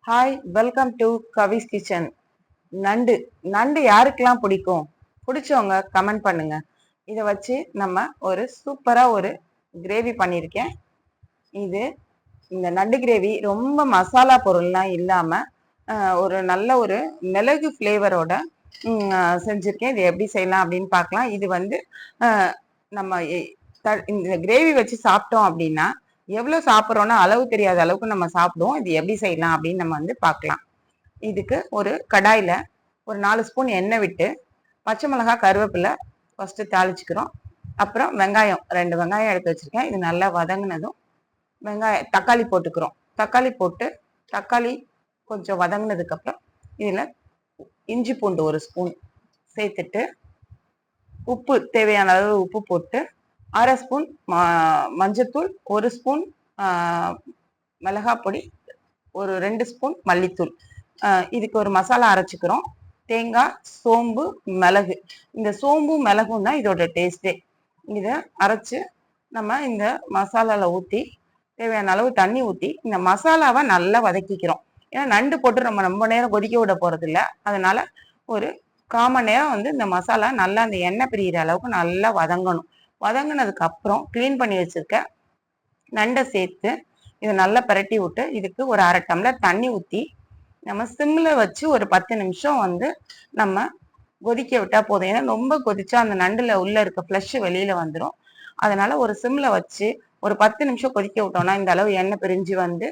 Hi, welcome to Swiss kitchen. நண்டு நண்டு யாருக்கெல்லாம் பிடிக்கும்? பிடிச்சவங்க கமெண்ட் பண்ணுங்க. இதை வச்சு நம்ம ஒரு சூப்பராக ஒரு கிரேவி பண்ணியிருக்கேன். இந்த நண்டு கிரேவி ரொம்ப மசாலா பொருள்லாம் இல்லாமல் ஒரு நல்ல ஒரு மிளகு ஃப்ளேவரோட செஞ்சுருக்கேன். இது எப்படி செய்யலாம் அப்படின்னு பார்க்கலாம். இது வந்து நம்ம இந்த கிரேவி வச்சு சாப்பிட்டோம் அப்படின்னா எவ்வளோ சாப்பிட்றோன்னா அளவு தெரியாத அளவுக்கு நம்ம சாப்பிடுவோம். இது எப்படி செய்யலாம் அப்படின்னு நம்ம வந்து பார்க்கலாம். இதுக்கு ஒரு கடாயில் ஒரு 4 ஸ்பூன் எண்ணெய் விட்டு பச்சை மிளகாய் கருவேப்பிலை ஃபஸ்ட்டு தாளிச்சுக்கிறோம். அப்புறம் வெங்காயம் 2 வெங்காயம் எடுத்து வச்சுருக்கேன். இது நல்லா வதங்கினதும் தக்காளி போட்டுக்கிறோம். தக்காளி போட்டு தக்காளி கொஞ்சம் வதங்கினதுக்கப்புறம் இதில் இஞ்சி பூண்டு 1 ஸ்பூன் சேர்த்துட்டு உப்பு தேவையான அளவு உப்பு போட்டு 1/2 ஸ்பூன் மஞ்சத்தூள், 1 ஸ்பூன் மிளகாய் பொடி, ஒரு 2 ஸ்பூன் மல்லித்தூள். இதுக்கு ஒரு மசாலா அரைச்சிக்கிறோம். தேங்காய், சோம்பு, மிளகு. இந்த சோம்பும் மிளகும் தான் இதோட டேஸ்ட்டே. இதை அரைச்சி நம்ம இந்த மசாலாவில் ஊற்றி தேவையான அளவு தண்ணி ஊற்றி இந்த மசாலாவை நல்லா வதக்கிக்கிறோம். ஏன்னா நண்டு போட்டு ரொம்ப நேரம் கொதிக்க விட போகிறது இல்லை. அதனால ஒரு 1/4 மணி நேரம் வந்து இந்த மசாலா நல்லா அந்த எண்ணெய் பிரிகிற அளவுக்கு நல்லா வதங்கணும். வதங்கினதுக்கு அப்புறம் க்ளீன் பண்ணி வச்சிருக்க நண்டை சேர்த்து இதை நல்லா பரட்டி விட்டு இதுக்கு ஒரு 1/2 டம்ளர் தண்ணி ஊற்றி நம்ம சிம்மில் வச்சு ஒரு 10 நிமிஷம் வந்து நம்ம கொதிக்க விட்டால் போதும். ஏன்னா ரொம்ப கொதிச்சா அந்த நண்டில் உள்ள இருக்க ஃப்ளஷ் வெளியில் வந்துடும். அதனால ஒரு சிம்மில் வச்சு ஒரு 10 நிமிஷம் கொதிக்க விட்டோம்னா இந்த அளவு எண்ணெய் பிரிஞ்சு வந்து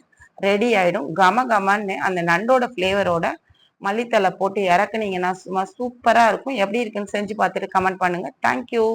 ரெடி ஆகிடும். கமன்னு அந்த நண்டோட ஃப்ளேவரோட மல்லித்தலை போட்டு இறக்குனீங்கன்னா சும்மா சூப்பராக இருக்கும். எப்படி இருக்குன்னு செஞ்சு பார்த்துட்டு கமெண்ட் பண்ணுங்கள். தேங்க்யூ.